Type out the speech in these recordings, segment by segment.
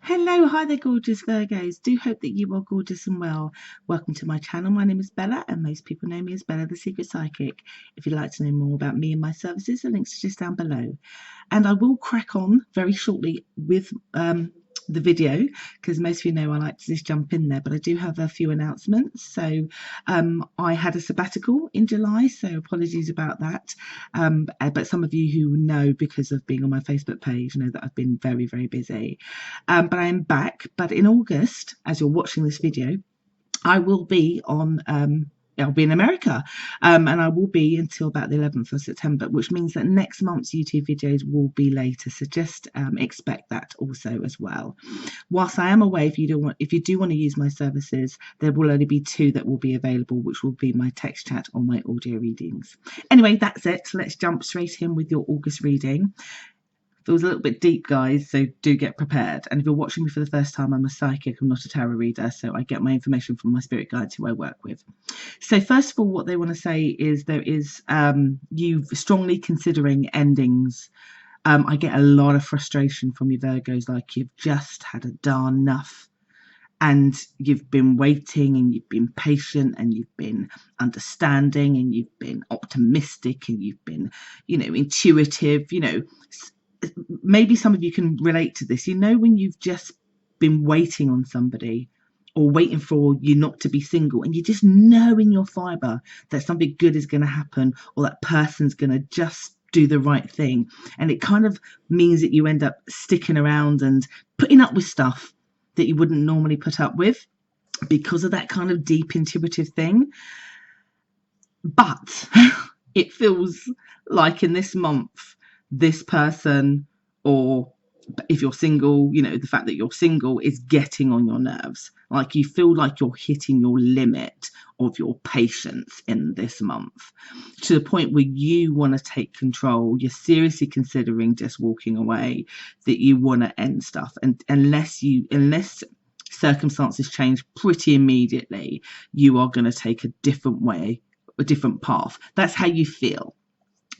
Hello, hi there, gorgeous Virgos. Do hope that you are gorgeous and well. Welcome to my channel. My name is Bella, and most people know me as Bella, the Secret Psychic. If you'd like to know more about me and my services, the links are just down below. And I will crack on very shortly with the video, because most of you know I like to just jump in there, but I do have a few announcements. So I had a sabbatical in July, so apologies about that. But some of you who know, because of being on my Facebook page, know that I've been very, very busy. But I am back. But in August, as you're watching this video, I will be on I'll be in America, and I will be until about the 11th of September, which means that next month's YouTube videos will be later. So just expect that also as well. Whilst I am away, if you do want to use my services, there will only be 2 that will be available, which will be my text chat or my audio readings. Anyway, that's it. So let's jump straight in with your August reading. Feels a little bit deep, guys, so do get prepared. And if you're watching me for the first time, I'm a psychic, I'm not a tarot reader, so I get my information from my spirit guides who I work with. So first of all, what they want to say is there is you strongly considering endings. I get a lot of frustration from you Virgos, like you've just had a darn enough. And you've been waiting, and you've been patient, and you've been understanding, and you've been optimistic, and you've been, intuitive, maybe some of you can relate to this. When you've just been waiting on somebody or waiting for you not to be single, and you just know in your fibre that something good is going to happen, or that person's going to just do the right thing. And it kind of means that you end up sticking around and putting up with stuff that you wouldn't normally put up with because of that kind of deep intuitive thing. But it feels like in this month, this person, or if you're single, the fact that you're single is getting on your nerves. Like you feel like you're hitting your limit of your patience in this month, to the point where you want to take control. You're seriously considering just walking away, that you want to end stuff. And unless circumstances change pretty immediately, you are going to take a different way, a different path. That's how you feel.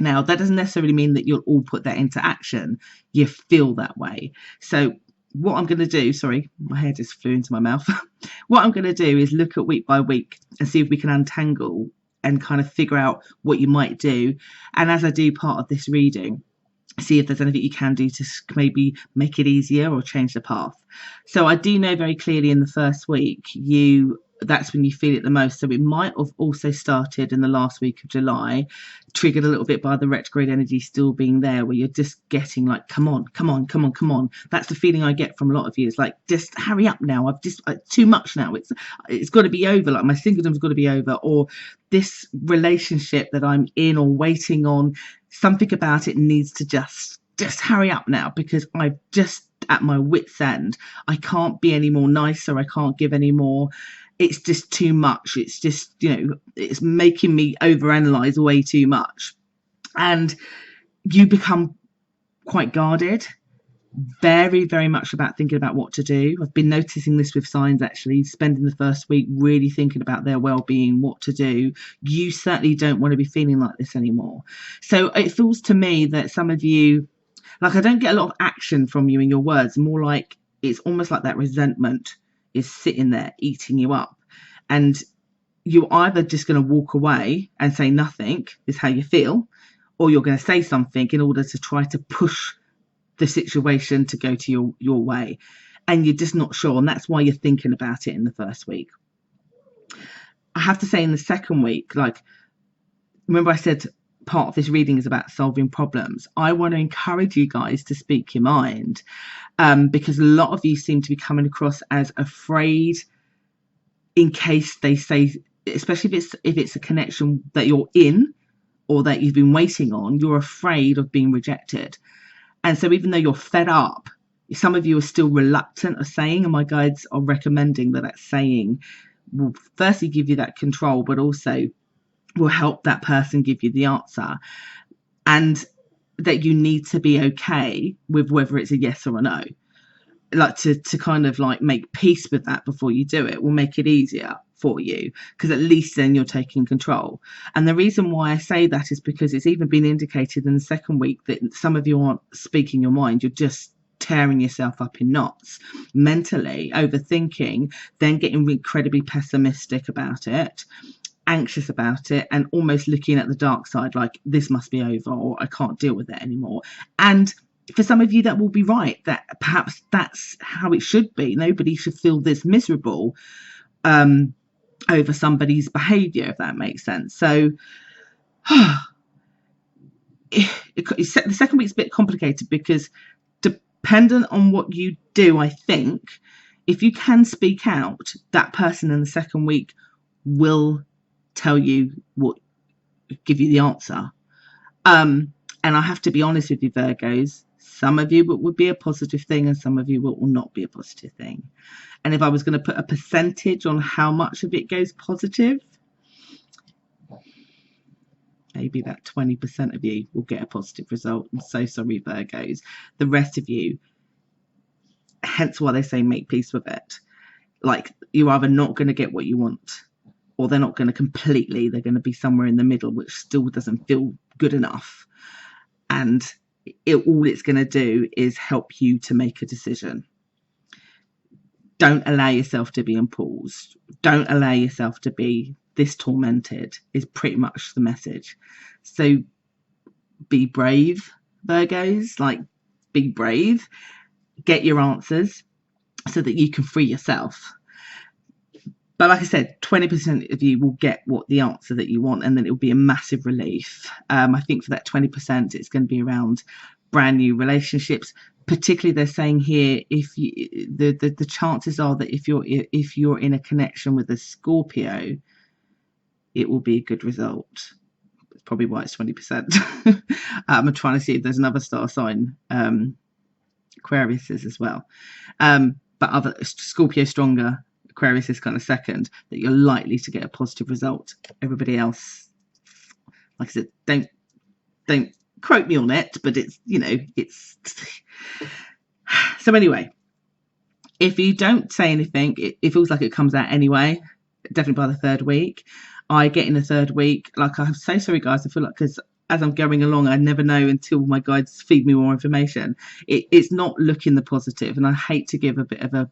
Now, that doesn't necessarily mean that you'll all put that into action. You feel that way. So what I'm going to do, sorry, my hair just flew into my mouth. What I'm going to do is look at week by week and see if we can untangle and kind of figure out what you might do. And as I do part of this reading, see if there's anything you can do to maybe make it easier or change the path. So I do know very clearly in the first week, that's when you feel it the most. So it might have also started in the last week of July, triggered a little bit by the retrograde energy still being there, where you're just getting like, come on. That's the feeling I get from a lot of you. It's like, just hurry up now. I've just too much now. It's got to be over. Like my singledom's got to be over, or this relationship that I'm in or waiting on, something about it needs to just hurry up now, because I've just at my wit's end. I can't be any more nicer. I can't give any more. It's just too much. It's just, it's making me overanalyze way too much. And you become quite guarded, very, very much about thinking about what to do. I've been noticing this with signs, actually, spending the first week really thinking about their well-being, what to do. You certainly don't want to be feeling like this anymore. So it feels to me that some of you, like, I don't get a lot of action from you in your words, more like it's almost like that resentment is sitting there eating you up, and you're either just going to walk away and say nothing is how you feel, or you're going to say something in order to try to push the situation to go to your way, and you're just not sure, and that's why you're thinking about it in the first week. I have to say, in the second week, like, remember I said part of this reading is about solving problems. I want to encourage you guys to speak your mind, because a lot of you seem to be coming across as afraid in case they say, especially if it's a connection that you're in or that you've been waiting on, you're afraid of being rejected. And so even though you're fed up, some of you are still reluctant of saying, and my guides are recommending that saying will firstly give you that control, but also will help that person give you the answer, and that you need to be okay with whether it's a yes or a no. Like to kind of like make peace with that before you do it will make it easier for you, because at least then you're taking control. And the reason why I say that is because it's even been indicated in the second week that some of you aren't speaking your mind. You're just tearing yourself up in knots mentally, overthinking, then getting incredibly pessimistic about it, anxious about it, and almost looking at the dark side, like this must be over, or I can't deal with it anymore. And for some of you, that will be right, that perhaps that's how it should be. Nobody should feel this miserable over somebody's behavior, if that makes sense. So the second week's a bit complicated, because dependent on what you do, I think if you can speak out, that person in the second week will tell you what, give you the answer. And I have to be honest with you, Virgos, some of you it would be a positive thing, and some of you it will not be a positive thing. And if I was going to put a percentage on how much of it goes positive, maybe about 20% of you will get a positive result. I'm so sorry, Virgos. The rest of you, hence why they say make peace with it. Like, you're either not going to get what you want, or they're not going to completely, they're going to be somewhere in the middle, which still doesn't feel good enough. And all it's going to do is help you to make a decision. Don't allow yourself to be impulsed. Don't allow yourself to be this tormented, is pretty much the message. So be brave, Virgos, like be brave, get your answers so that you can free yourself. But like I said, 20% of you will get the answer that you want, and then it will be a massive relief. I think for that 20%, it's going to be around brand new relationships. Particularly, they're saying here, if you, the chances are that if you're in a connection with a Scorpio, it will be a good result. That's probably why it's 20%. I'm trying to see if there's another star sign, Aquarius is as well. But other Scorpio stronger, Aquarius is kind of second, that you're likely to get a positive result. Everybody else, like I said, don't quote me on it, but it's, it's so anyway, if you don't say anything, it feels like it comes out anyway, definitely by the third week. I get in the third week, like, I'm so sorry guys, I feel like, because as I'm going along, I never know until my guides feed me more information. It's not looking the positive, and I hate to give a bit of a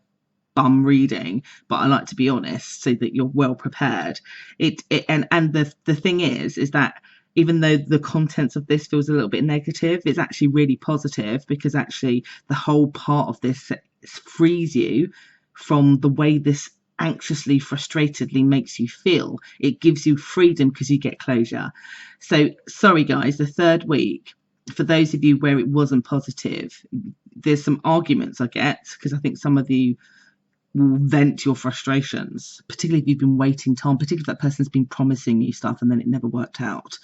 bum reading, but I like to be honest so that you're well prepared. And the thing is that even though the contents of this feels a little bit negative, it's actually really positive, because actually the whole part of this frees you from the way this anxiously, frustratedly makes you feel. It gives you freedom because you get closure. So sorry guys, the third week, for those of you where it wasn't positive, there's some arguments I get, because I think some of you will vent your frustrations, particularly if you've been waiting time, particularly if that person's been promising you stuff and then it never worked out.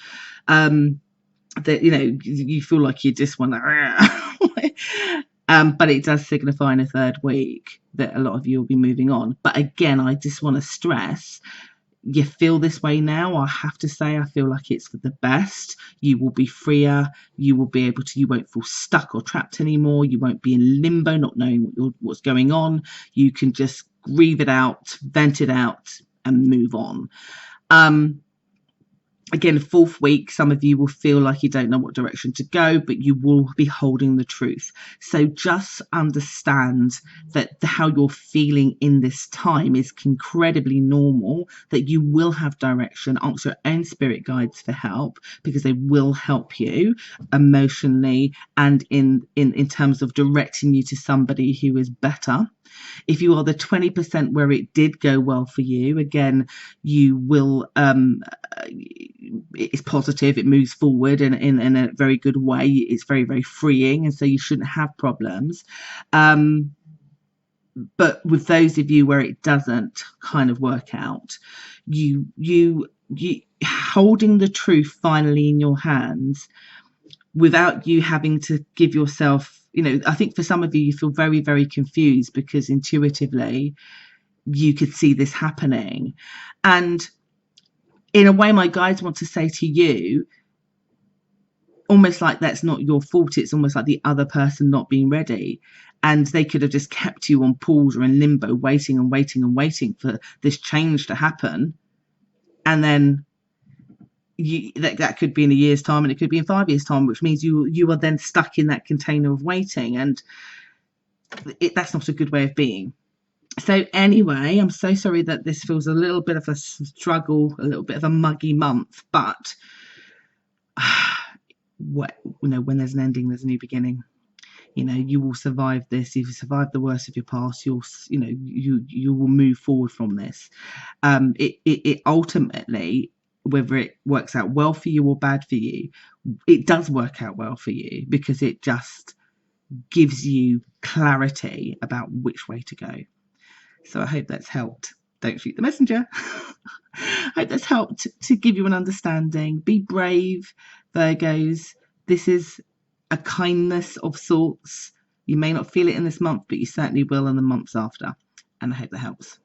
That you feel like you just want to but it does signify in a third week that a lot of you will be moving on. But again, I just want to stress, you feel this way now, I have to say, I feel like it's for the best. You will be freer. You will be able to, you won't feel stuck or trapped anymore. You won't be in limbo, not knowing what's going on. You can just grieve it out, vent it out, and move on. Again, fourth week, some of you will feel like you don't know what direction to go, but you will be holding the truth. So just understand that how you're feeling in this time is incredibly normal, that you will have direction. Ask your own spirit guides for help, because they will help you emotionally and in terms of directing you to somebody who is better. If you are the 20% where it did go well for you, again, you will, it's positive, it moves forward in a very good way. It's very, very freeing, and so you shouldn't have problems. But with those of you where it doesn't kind of work out, you holding the truth finally in your hands without you having to give yourself, I think for some of you, you feel very, very confused because intuitively you could see this happening. And in a way, my guides want to say to you, almost like that's not your fault. It's almost like the other person not being ready. And they could have just kept you on pause or in limbo, waiting and waiting and waiting for this change to happen. And then that could be in a year's time, and it could be in 5 years' time, which means you are then stuck in that container of waiting. And that's not a good way of being. So anyway, I'm so sorry that this feels a little bit of a struggle, a little bit of a muggy month, but when there's an ending, there's a new beginning. You will survive this. If you survive the worst of your past, you will move forward from this. It ultimately, whether it works out well for you or bad for you, it does work out well for you, because it just gives you clarity about which way to go. So I hope that's helped. Don't shoot the messenger. I hope that's helped to give you an understanding. Be brave, Virgos. This is a kindness of sorts. You may not feel it in this month, but you certainly will in the months after. And I hope that helps.